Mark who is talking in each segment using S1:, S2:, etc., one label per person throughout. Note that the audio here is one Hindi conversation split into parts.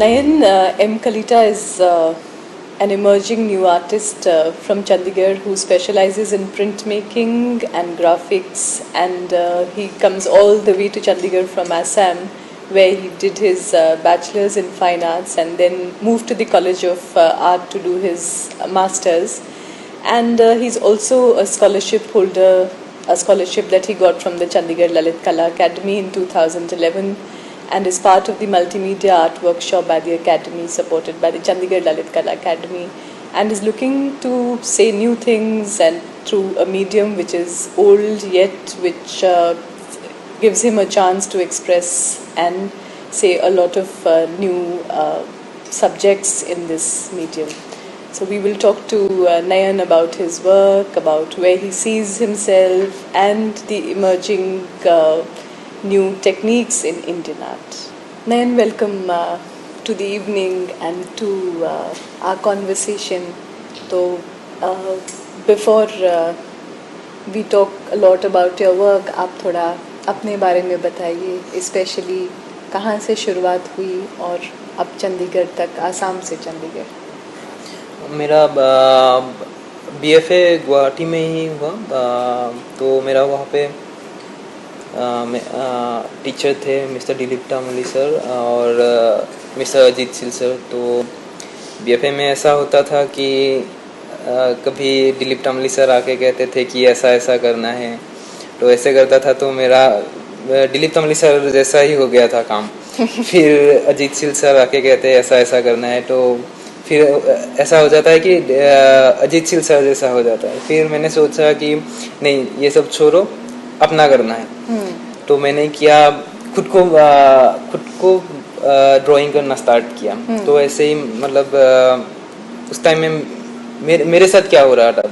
S1: Nayan, M. Kalita is an emerging new artist from Chandigarh who specializes in printmaking and graphics, and he comes all the way to Chandigarh from Assam, where he did his bachelor's in fine arts and then moved to the College of Art to do his master's. And he's also a scholarship holder, a scholarship that he got from the Chandigarh Lalit Kala Academy in 2011, and is part of the multimedia art workshop by the Academy, supported by the Chandigarh Lalit Kala Academy, and is looking to say new things and through a medium which is old yet which gives him a chance to express and say a lot of new subjects in this medium. So we will talk to Nayan about his work, about where he sees himself, and the emerging new techniques in Indian art. Nayan, welcome to the evening and to our conversation. So before we talk a lot about your work, आप थोड़ा अपने बारे में बताइए, स्पेशली कहाँ से शुरुआत हुई और अब चंडीगढ़ तक, आसाम से चंडीगढ़।
S2: मेरा BFA गुवाहाटी में ही हुआ, तो मेरा वहाँ पे टीचर थे मिस्टर दिलीप तामली सर और मिस्टर अजीत सिल सर। तो BFA में ऐसा होता था कि कभी दिलीप तामली सर आके कहते थे कि ऐसा ऐसा करना है, तो ऐसे करता था, तो मेरा दिलीप तामली सर जैसा ही हो गया था काम। फिर अजीत सिल सर आके कहते ऐसा ऐसा करना है, तो फिर ऐसा हो जाता है कि अजीत सिल सर जैसा हो जाता है। फिर मैंने सोचा कि नहीं, ये सब छोड़ो, अपना करना है। तो मैंने किया, खुद को ड्राइंग करना स्टार्ट किया। तो ऐसे ही मतलब उस टाइम में मेरे साथ क्या हो रहा था,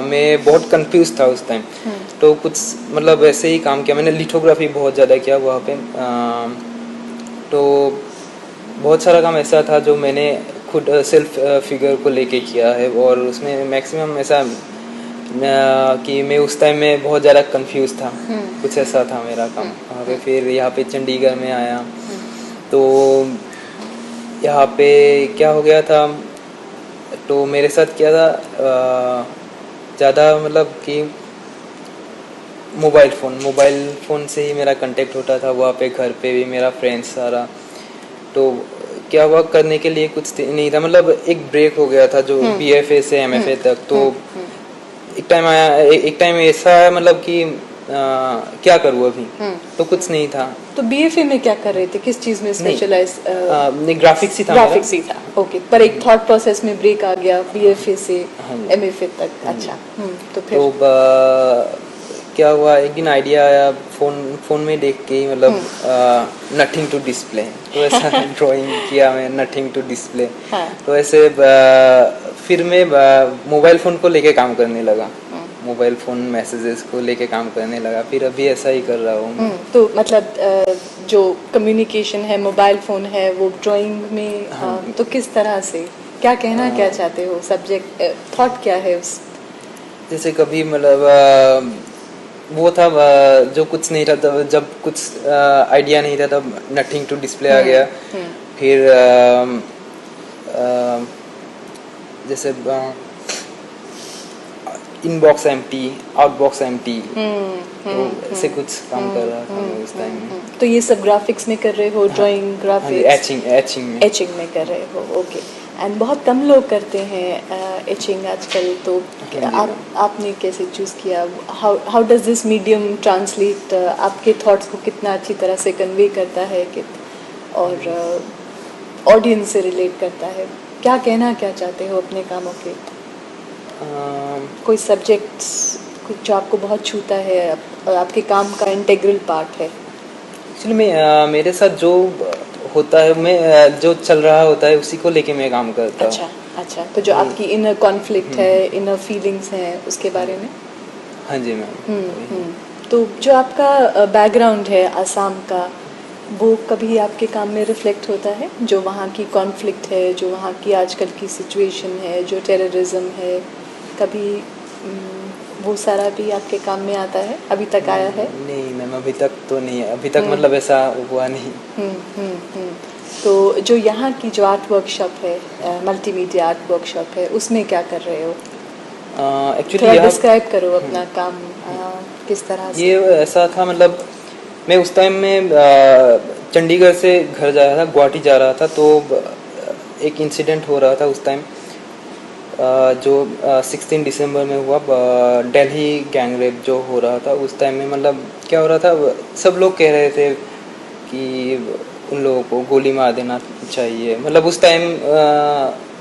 S2: मैं बहुत कंफ्यूज था उस टाइम। तो कुछ मतलब ऐसे ही काम किया मैंने, लिथोग्राफी बहुत ज़्यादा किया वहाँ पे। तो बहुत सारा काम ऐसा था जो मैंने खुद सेल्फ फिगर को लेके किया है, और उसमें मैक्सिमम ऐसा कि मैं उस टाइम में बहुत ज़्यादा कंफ्यूज था। कुछ ऐसा था मेरा काम वहाँ पे। फिर यहाँ पे चंडीगढ़ में आया, तो यहाँ पे क्या हो गया था, तो मेरे साथ क्या था, ज़्यादा मतलब कि मोबाइल फ़ोन से ही मेरा कांटेक्ट होता था वहाँ पे। घर पे भी मेरा फ्रेंड्स सारा, तो क्या हुआ, करने के लिए कुछ नहीं था। मतलब एक ब्रेक हो गया था जो BFA से MFA तक। तो एक टाइम ऐसा है मतलब कि क्या करूँ अभी, तो कुछ नहीं था।
S1: तो BFA में क्या कर रहे थे, किस चीज में स्पेशलाइज?
S2: नहीं, ग्राफिक्स ही था।
S1: ग्राफिक्स ही था, ओके। पर एक थॉट प्रोसेस में ब्रेक आ गया BFA से MFA तक। अच्छा, तो फिर
S2: तो क्या हुआ, एक दिन आइडिया आया फोन में देख के ही, मतलब नथिंग टू डिस्प्ले, तो ऐसा ड्राइंग किया मैं, नथिंग टू डिस्प्ले। तो ऐसे फिर मैं मोबाइल फ़ोन को लेके काम करने लगा, मोबाइल फ़ोन मैसेजेस को लेके काम करने लगा। फिर अभी ऐसा ही कर रहा हूँ।
S1: तो मतलब जो कम्युनिकेशन है, मोबाइल फ़ोन है, वो ड्राइंग में तो किस तरह से, क्या कहना क्या चाहते हो, सब्जेक्ट थॉट क्या है उस?
S2: जैसे कभी मतलब वो था जो कुछ नहीं था, तब जब कुछ आइडिया नहीं था तब नथिंग टू डिस्प्ले आ गया। फिर जैसे इनबॉक्स एम्प्टी, आउटबॉक्स एम्प्टी, तो ऐसे कुछ काम कर रहा था मैं उस टाइम में। तो
S1: ये सब ग्राफिक्स में कर रहे हो, ड्राइंग, ग्राफिक्स, एचिंग में कर रहे हो, ओके। एंड बहुत कम लोग करते हैं एचिंग आजकल, तो आपने कैसे चूज़ किया? How does this medium translate आपके थॉट्स को कितना अच्छी तरह से कन्वे करता है कि और ऑडियंस से रिलेट करता है? क्या कहना क्या चाहते हो अपने कामों के? कोई सब्जेक्ट जो आपको बहुत छूता है और आपके काम का इंटेग्रल पार्ट है?
S2: एक्चुअली मेरे साथ जो होता है, मैं जो चल रहा होता है उसी को लेके मैं काम करता हूँ।
S1: अच्छा, तो जो आपकी इनर कॉन्फ्लिक्ट है, इनर फीलिंग्स हैं, उसके बारे में?
S2: हाँ जी मैम।
S1: तो जो आपका बैकग्राउंड है आसाम का, वो कभी आपके काम में रिफ्लेक्ट होता है? जो वहाँ की कॉन्फ्लिक्ट है, जो वहाँ की आजकल की सिचुएशन है, जो टेररिज्म है, कभी वो सारा भी आपके काम में आता है? अभी तक आया है?
S2: नहीं मैम, अभी तक तो नहीं है। अभी तक मतलब ऐसा हुआ नहीं।
S1: तो जो यहाँ की जो आर्ट वर्कशॉप है, मल्टीमीडिया आर्ट वर्कशॉप है, उसमें क्या कर रहे हो?
S2: एक्चुअली
S1: थोड़ा डिस्क्राइब करो अपना काम, किस तरह से?
S2: ये ऐसा था, मतलब मैं उस टाइम में चंडीगढ़ से घर जा रहा था, गुवाहाटी जा रहा था, तो एक इंसिडेंट हो रहा था उस टाइम, जो 16 दिसंबर में हुआ, दिल्ली गैंग रेप जो हो रहा था उस टाइम में। मतलब क्या हो रहा था, सब लोग कह रहे थे कि उन लोगों को गोली मार देना चाहिए। मतलब उस टाइम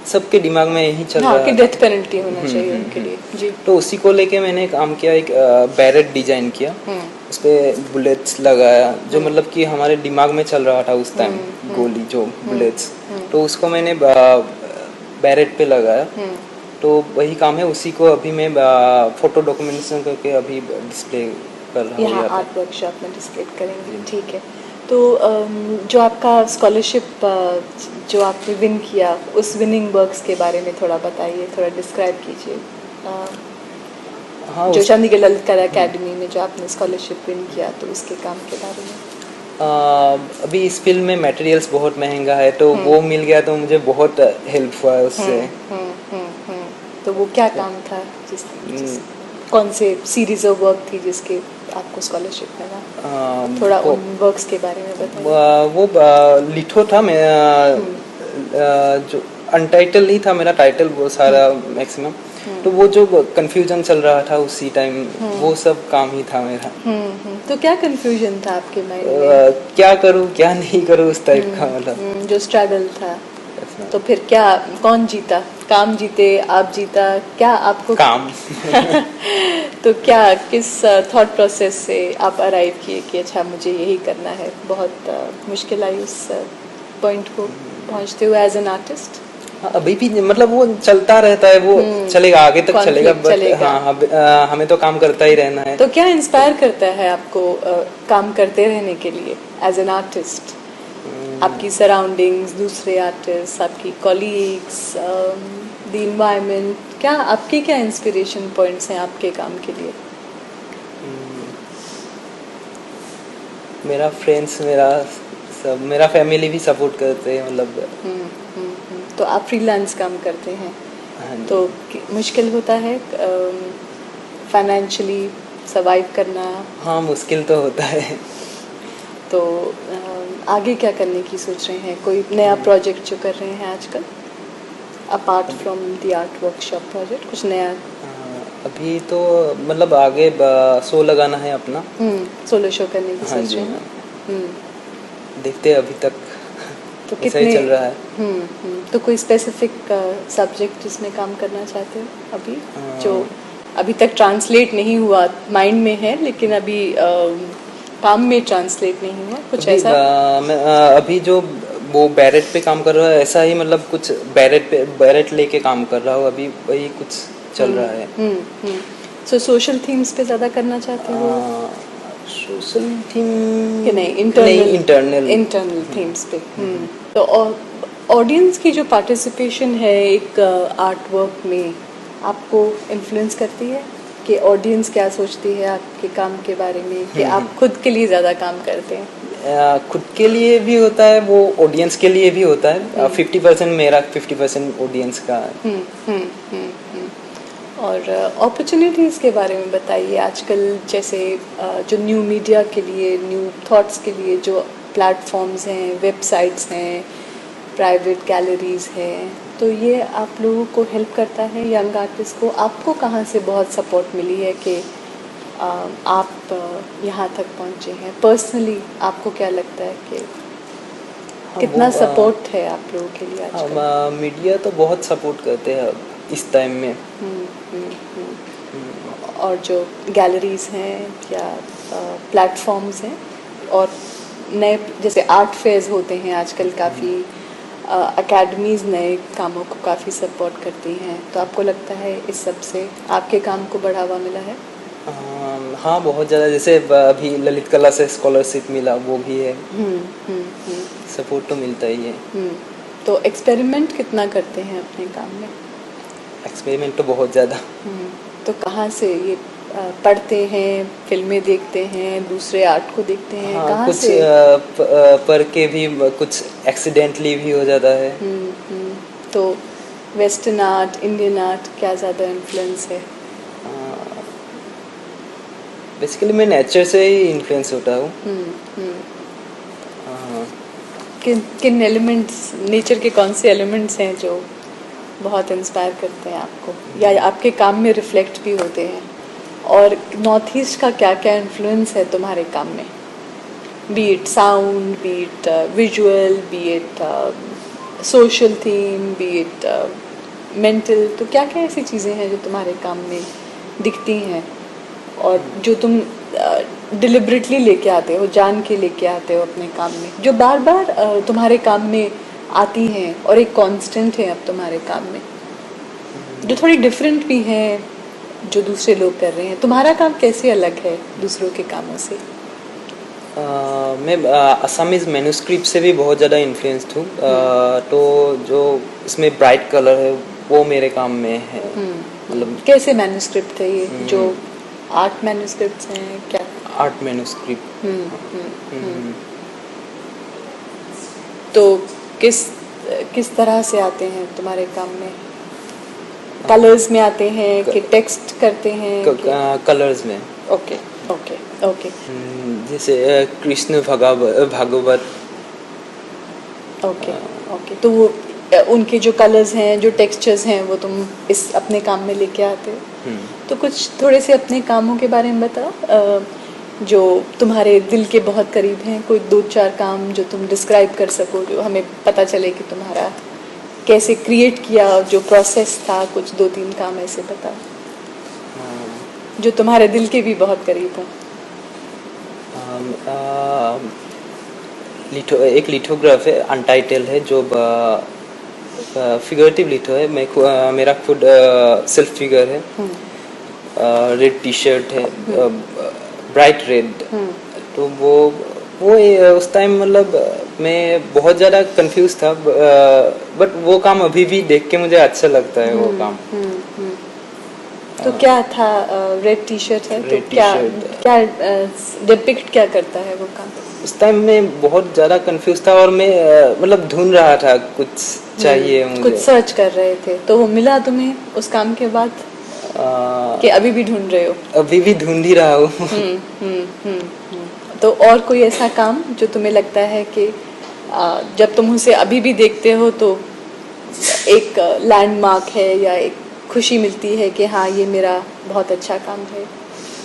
S2: सबके दिमाग में यही चल
S1: हाँ,
S2: रहा
S1: कि
S2: था।
S1: डेथ पेनल्टी होना चाहिए उनके लिए। जी।
S2: तो उसी को लेके मैंने काम किया, एक बैरेट डिजाइन किया,
S1: हम्म।
S2: उस पर बुलेट्स लगाया, जो मतलब कि हमारे दिमाग में चल रहा था उस टाइम, गोली जो बुलेट्स, तो उसको मैंने बैरेट पे लगाया। तो वही काम है, उसी को अभी मैं फोटो डॉक्यूमेंटेशन करके अभी डिस्प्ले कर रहा हूँ
S1: यहाँ
S2: यहाँ
S1: आर्ट वर्कशॉप में डिस्प्ले करेंगे, ठीक है। तो जो आपका स्कॉलरशिप जो आपने विन किया, उस विनिंग वर्क्स के बारे में थोड़ा बताइए, थोड़ा डिस्क्राइब कीजिए।
S2: हाँ,
S1: जो चंडीगढ़ ललित कला अकेडमी में जो आपने स्कॉलरशिप विन किया, तो उसके काम के बारे में।
S2: अभी इस फील्ड में मटेरियल्स बहुत महंगा है, तो वो मिल गया तो मुझे बहुत हेल्प हुआ है उससे।
S1: तो वो क्या काम था, जिस कौन से सीरीज ऑफ वर्क थी जिसके आपको स्कॉलरशिप मिला? थोड़ा उन वर्क्स के बारे में बताइए।
S2: वो लिथो था, मैं जो अनटाइटल नहीं था मेरा टाइटल, वो सारा मैक्सिमम। तो वो जो कंफ्यूजन चल रहा था उसी टाइम, वो सब काम ही था मेरा।
S1: तो क्या कंफ्यूजन था आपके माइंड में?
S2: क्या करूँ क्या नहीं करूँ, उस टाइप का, मतलब
S1: जो स्ट्रगल था। तो फिर क्या, कौन जीता? काम जीते, आप जीता, क्या आपको
S2: काम
S1: तो क्या, किस थॉट प्रोसेस से आप अराइव किए कि अच्छा मुझे यही करना है? बहुत मुश्किल आई उस पॉइंट को पहुंचते हुए एज एन आर्टिस्ट?
S2: अभी भी मतलब वो चलता रहता है, वो चलेगा, आगे तक चलेगा, बट हाँ, हमें तो काम करता ही रहना है।
S1: तो क्या इंस्पायर करता है आपको काम करते रहने के लिए एज एन आर्टिस्ट? आपकी सराउंडिंग्स, दूसरे आर्टिस्ट, आपकी कॉलीग्स, द इन्वायरमेंट, क्या आपके क्या इंस्पिरेशन पॉइंट्स हैं आपके काम के लिए?
S2: मेरा फ्रेंड्स, मेरा सब, मेरा फैमिली भी सपोर्ट करते हैं, मतलब।
S1: तो आप फ्रीलांस काम करते हैं, तो मुश्किल होता है फाइनेंशियली सर्वाइव करना?
S2: हाँ, मुश्किल तो होता है।
S1: तो आगे क्या करने की सोच रहे हैं? कोई नया प्रोजेक्ट जो कर रहे हैं आजकल, apart from the art workshop project, कुछ नया?
S2: अभी तो मतलब आगे शो लगाना है अपना।
S1: सोलो शो करने की
S2: हाँ
S1: सोच
S2: जी,
S1: रहे हैं?
S2: देखते हैं, अभी तक
S1: तो
S2: ऐसा ही चल रहा है।
S1: तो कोई स्पेसिफिक सब्जेक्ट जिसमें काम करना चाहते हो अभी, जो अभी तक ट्रांसलेट नहीं हुआ, माइंड में है लेकिन अभी काम में ट्रांसलेट नहीं हुआ, कुछ
S2: अभी
S1: ऐसा?
S2: मैं अभी जो वो बैरेट पे काम कर रहा है, ऐसा ही, मतलब कुछ बैरेट लेके काम कर रहा हूँ अभी, वही कुछ चल रहा है।
S1: सो सोशल थीम्स पे ज़्यादा करना चाहते हो
S2: सोशल थीम
S1: कि नहीं, इंटरनल थीम्स पे? तो ऑडियंस की जो पार्टिसिपेशन है एक आर्ट वर्क में, आपको इन्फ्लुएंस करती है कि ऑडियंस क्या सोचती है आपके काम के बारे में, कि आप खुद के लिए ज़्यादा काम करते हैं?
S2: खुद के लिए भी होता है, वो ऑडियंस के लिए भी होता है। 50% मेरा, 50% ऑडियंस का।
S1: और अपॉर्चुनिटीज़ के बारे में बताइए। आजकल जैसे जो न्यू मीडिया के लिए, न्यू थॉट्स के लिए जो प्लेटफॉर्म्स हैं, वेबसाइट्स हैं, प्राइवेट गैलरीज़ हैं, तो ये आप लोगों को हेल्प करता है यंग आर्टिस्ट को? आपको कहाँ से बहुत सपोर्ट मिली है कि आप यहाँ तक पहुँचे हैं? पर्सनली आपको क्या लगता है कि कितना सपोर्ट है आप लोगों के लिए आजकल?
S2: मीडिया तो बहुत सपोर्ट करते हैं इस टाइम में।
S1: और जो गैलरीज हैं या प्लेटफॉर्म्स हैं, और नए जैसे आर्ट फेयर्स होते हैं आजकल, काफ़ी अकेडमीज़ नए कामों को काफ़ी सपोर्ट करती हैं, तो आपको लगता है इस सब से आपके काम को बढ़ावा मिला है?
S2: हाँ, बहुत ज़्यादा। जैसे अभी ललित कला से स्कॉलरशिप मिला, वो भी है। सपोर्ट तो मिलता ही है।
S1: तो एक्सपेरिमेंट कितना करते हैं अपने काम में?
S2: एक्सपेरिमेंट तो बहुत ज़्यादा।
S1: तो कहाँ से ये पढ़ते हैं, फिल्में देखते हैं, दूसरे आर्ट को देखते हैं?
S2: हाँ,
S1: कहाँ
S2: कुछ
S1: से?
S2: पढ़ के भी कुछ एक्सीडेंटली भी हो जाता है।
S1: तो वेस्टर्न आर्ट, इंडियन आर्ट क्या ज़्यादा इन्फ्लुएंस है?
S2: बेसिकली मैं नेचर से ही इन्फ्लुएंस होता हूँ। हाँ।
S1: किन किन एलिमेंट्स, नेचर के कौन से एलिमेंट्स हैं जो बहुत इंस्पायर करते हैं आपको या आपके काम में रिफ्लेक्ट भी होते हैं? और नॉर्थ ईस्ट का क्या क्या इन्फ्लुएंस है तुम्हारे काम में? B it sound, B it visual, B it social theme, B it mental, तो क्या क्या ऐसी चीज़ें हैं जो तुम्हारे काम में दिखती हैं और जो तुम डिलिबरेटली लेके आते हो, जान के लेके आते हो अपने काम में, जो बार बार तुम्हारे काम में आती हैं और एक कांस्टेंट है अब तुम्हारे काम में, जो थोड़ी डिफरेंट भी है जो दूसरे लोग कर रहे हैं? तुम्हारा काम कैसे अलग है दूसरों के कामों से?
S2: मैं असमीज़ मैन्युस्क्रिप्ट से भी बहुत ज़्यादा इन्फ्लुएंस्ड हूँ। तो जो इसमें ब्राइट कलर है वो मेरे काम में है। मतलब
S1: कैसे मैन्युस्क्रिप्ट है ये? जो आर्ट मैन्युस्क्रिप्ट्स हैं क्या?
S2: Art manuscript.
S1: तो किस किस तरह से आते हैं तुम्हारे काम में? कलर्स में आते हैं कि टेक्स्ट करते हैं?
S2: कलर्स में।
S1: Okay okay okay.
S2: जैसे कृष्ण भागवत।
S1: Okay okay. तो वो उनके जो कलर्स हैं, जो टेक्सचर्स हैं, वो तुम इस अपने काम में लेके आते हो। तो कुछ थोड़े से अपने कामों के बारे में बताओ जो तुम्हारे दिल के बहुत करीब हैं। कोई 2-4 काम जो तुम डिस्क्राइब कर सको, जो हमें पता चले कि तुम्हारा कैसे क्रिएट किया, जो प्रोसेस था। कुछ 2-3 काम ऐसे बताओ जो तुम्हारे दिल के भी बहुत करीब हों।
S2: एक लिथोग्राफ है, अनटाइटल है, जो फिगरेटिव लिथो है। मेरा खुद सेल्फ फिगर है। रेड टी शर्ट है, ब्राइट रेड। तो वो उस टाइम मतलब मैं बहुत ज़्यादा कंफ्यूज था, बट वो काम अभी भी देख के मुझे अच्छा लगता है। वो काम
S1: तो क्या था? रेड टी शर्ट है तो क्या डिपिक्ट क्या करता है वो काम?
S2: उस टाइम मैं बहुत ज़्यादा कंफ्यूज था और मैं मतलब ढूंढ रहा था कुछ चाहिए मुझे।
S1: कुछ सर्च कर रहे थे, तो वो मिला तुम्हें उस काम के बाद कि अभी भी ढूंढ रहे हो?
S2: अभी भी ढूंढ ही रहा हूँ।
S1: तो और कोई ऐसा काम जो तुम्हें लगता है कि जब तुम उसे अभी भी देखते हो तो एक लैंडमार्क है या एक खुशी मिलती है कि हाँ ये मेरा बहुत अच्छा काम है?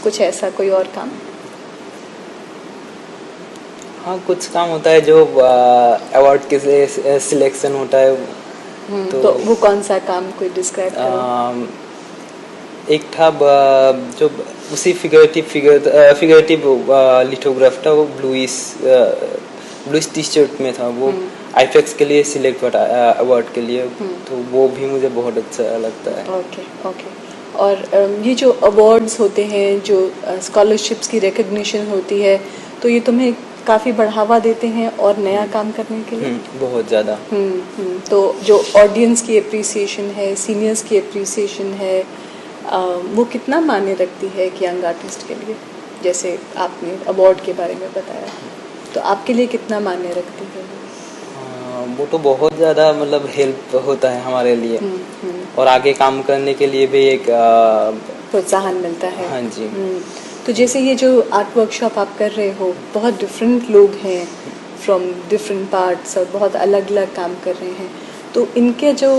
S1: कुछ ऐसा कोई और काम?
S2: हाँ, कुछ काम होता है जो अवार्ड के सिलेक्शन होता है।
S1: तो वो कौन सा काम, कोई डिस्क्राइब करो।
S2: एक था जो उसी फिगरेटिव लिथोग्राफ था, वो ब्लूइश टी शर्ट में था। वो आईफेक्स के लिए सिलेक्ट हुआ अवार्ड के लिए। तो वो भी मुझे बहुत अच्छा लगता है।
S1: Okay okay. और ये जो अवार्ड्स होते हैं, जो स्कॉलरशिप्स की रिकग्निशन होती है, तो ये तुम्हें काफ़ी बढ़ावा देते हैं और नया काम करने के लिए?
S2: बहुत ज़्यादा।
S1: तो जो ऑडियंस की अप्रिसिएशन है, सीनियर्स की अप्रिसिएशन है, वो कितना मायने रखती है एक यंग आर्टिस्ट के लिए? जैसे आपने अवार्ड के बारे में बताया, तो आपके लिए कितना मायने रखती है?
S2: वो तो बहुत ज़्यादा मतलब हेल्प होता है हमारे लिए। और आगे काम करने के लिए भी एक
S1: प्रोत्साहन मिलता है।
S2: हाँ जी।
S1: तो जैसे ये जो आर्ट वर्कशॉप आप कर रहे हो, बहुत डिफरेंट लोग हैं फ्रॉम डिफरेंट पार्ट्स और बहुत अलग अलग काम कर रहे हैं। तो इनके जो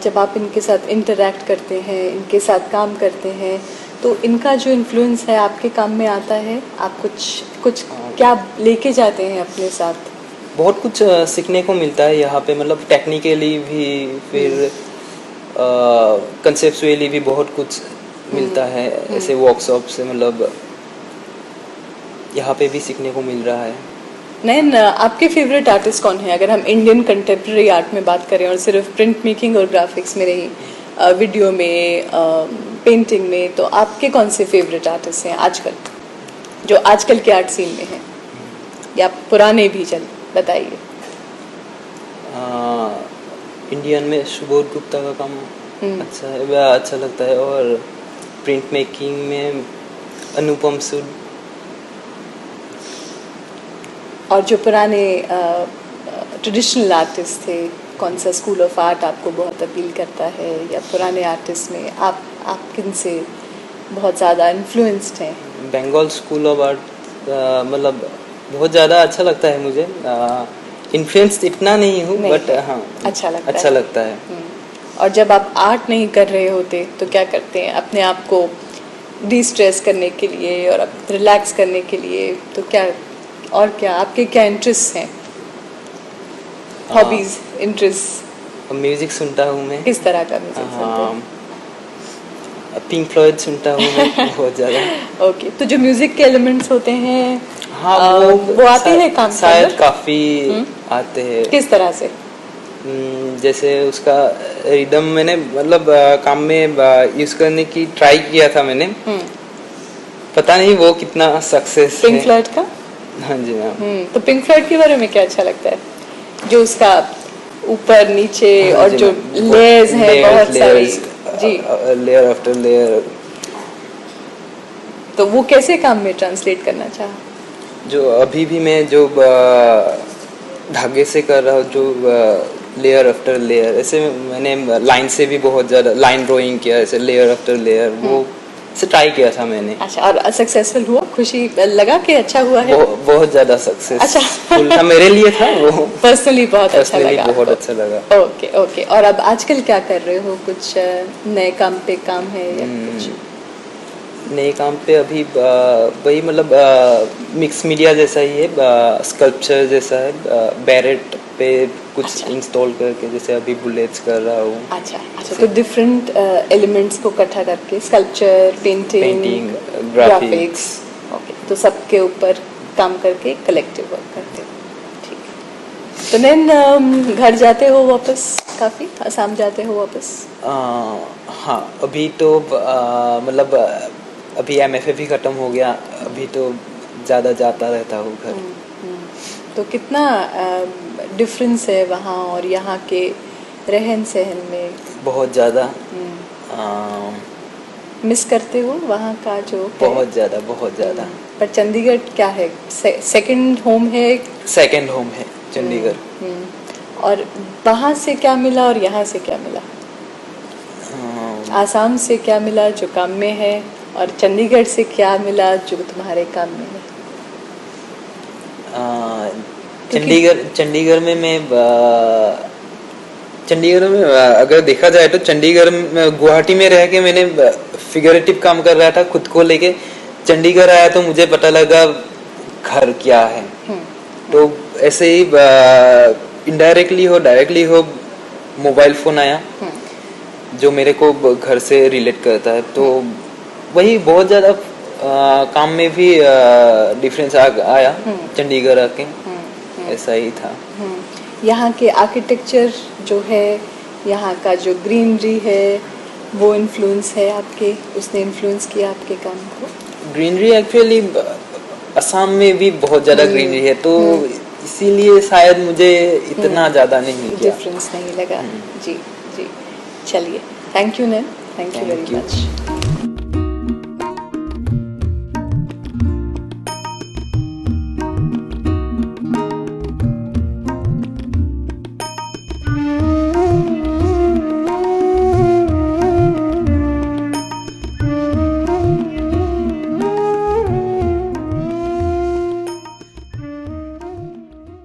S1: जब आप इनके साथ इंटरेक्ट करते हैं, इनके साथ काम करते हैं, तो इनका जो इन्फ्लुएंस है आपके काम में आता है? आप कुछ क्या लेके जाते हैं अपने साथ?
S2: बहुत कुछ सीखने को मिलता है यहाँ पे, मतलब टेक्निकली भी, फिर कंसेप्चुअली भी बहुत कुछ मिलता है ऐसे वर्कशॉप से। मतलब यहाँ पे भी सीखने को मिल रहा है।
S1: नयन, आपके फेवरेट आर्टिस्ट कौन है? अगर हम इंडियन कंटेम्प्रेरी आर्ट में बात करें और सिर्फ प्रिंट मेकिंग और ग्राफिक्स में नहीं, वीडियो में, पेंटिंग में, तो आपके कौन से फेवरेट आर्टिस्ट हैं आजकल, जो आजकल के आर्ट सीन में हैं, या पुराने भी? चल बताइए।
S2: इंडियन में सुबोध गुप्ता का काम अच्छा लगता है। और प्रिंट मेकिंग में अनुपम सूद।
S1: और जो पुराने ट्रेडिशनल आर्टिस्ट थे, कौन सा स्कूल ऑफ आर्ट आपको बहुत अपील करता है, या पुराने आर्टिस्ट में आप किन से बहुत ज़्यादा इन्फ्लुएंस्ड हैं?
S2: बंगाल स्कूल ऑफ आर्ट मतलब बहुत ज़्यादा अच्छा लगता है मुझे। इन्फ्लुएंस इतना नहीं हूँ, बट हाँ अच्छा लगता है।
S1: और जब आप आर्ट नहीं कर रहे होते तो क्या करते हैं अपने आप को डी स्ट्रेस करने के लिए और रिलैक्स करने के लिए? तो क्या और क्या आपके क्या इंटरेस्ट हैं, हॉबीज, इंटरेस्ट?
S2: म्यूजिक सुनता हूँ मैं।
S1: किस तरह का म्यूजिक सुनते हैं?
S2: पिंक फ्लॉयड सुनता हूँ मैं बहुत ज़्यादा।
S1: ओके, तो जो म्यूजिक के एलिमेंट्स होते हैं,
S2: हाँ
S1: वो आते हैं काम
S2: शायद काफ़ी आते हैं।
S1: किस तरह से?
S2: जैसे उसका रिदम मैंने मतलब काम में यूज करने की ट्राई किया था मैंने। पता नहीं वो कितना सक्सेस
S1: पिंक फ्लॉयड का?
S2: हाँ जी मैम।
S1: तो पिंक फ्लॉयड के बारे में क्या अच्छा लगता है? जो उसका ऊपर नीचे और जो लेयर्स हैं बहुत सारी, जी,
S2: लेयर आफ्टर लेयर।
S1: तो वो कैसे काम में ट्रांसलेट करना चाहा?
S2: जो अभी भी मैं जो धागे से कर रहा हूँ, जो लेयर आफ्टर लेयर, ऐसे मैंने लाइन से भी बहुत ज़्यादा लाइन ड्राइंग किया, ऐसे लेयर आफ्टर लेयर, वो से ट्राई किया था मैंने।
S1: अच्छा, और सक्सेसफुल हुआ? खुशी लगा कि अच्छा हुआ है?
S2: बहुत ज़्यादा सक्सेस।
S1: अच्छा
S2: था मेरे लिए था वो।
S1: पर्सनली बहुत अच्छा लगा?
S2: बहुत अच्छा लगा।
S1: Okay okay. और अब आजकल क्या कर रहे हो? कुछ नए काम पे काम है या कुछ?
S2: नए काम पे अभी वही मतलब मिक्स मीडिया जैसा ही है, स्कल्पचर जैसा है, बैरेट पे कुछ इंस्टॉल करके, जैसे अभी बुलेट्स कर रहा हूँ।
S1: अच्छा, तो डिफरेंट एलिमेंट्स को इकट्ठा करके स्कल्पचर, पेंटिंग, ग्राफिक्स, ओके, तो सबके ऊपर काम करके कलेक्टिव वर्क करते हो। ठीक। तो नैन, घर जाते हो वापस? काफ़ी असम जाते हो वापस?
S2: हाँ, अभी तो मतलब अभी MFA भी ख़त्म हो गया, अभी तो ज़्यादा जाता रहता हूँ घर।
S1: तो कितना डिफरेंस है वहाँ और यहाँ के रहन सहन में?
S2: बहुत ज़्यादा।
S1: मिस करते हो वहाँ का जो?
S2: बहुत ज़्यादा।
S1: पर चंडीगढ़ क्या है, सेकंड होम है?
S2: सेकंड होम है चंडीगढ़।
S1: और वहाँ से क्या मिला और यहाँ से क्या मिला? आसाम से क्या मिला जो काम में है, और चंडीगढ़ से क्या मिला जो तुम्हारे काम में है?
S2: चंडीगढ़ में अगर देखा जाए तो चंडीगढ़ में, गुवाहाटी में रह के मैंने फिगरेटिव काम कर रहा था खुद को लेके। चंडीगढ़ आया तो मुझे पता लगा घर क्या है। तो ऐसे ही इनडायरेक्टली हो डायरेक्टली हो मोबाइल फोन आया जो मेरे को घर से रिलेट करता है। तो वही बहुत ज़्यादा काम में भी डिफरेंस आया चंडीगढ़ आके। ऐसा ही था।
S1: यहाँ के आर्किटेक्चर जो है, यहाँ का जो ग्रीनरी है, वो इन्फ्लुएंस है आपके? उसने इन्फ्लुएंस किया आपके काम को?
S2: ग्रीनरी एक्चुअली असम में भी बहुत ज़्यादा ग्रीनरी है, तो इसीलिए शायद मुझे इतना ज़्यादा नहीं किया,
S1: डिफरेंस नहीं लगा। जी जी, चलिए, थैंक यू नैन, थैंक यू वेरी मच।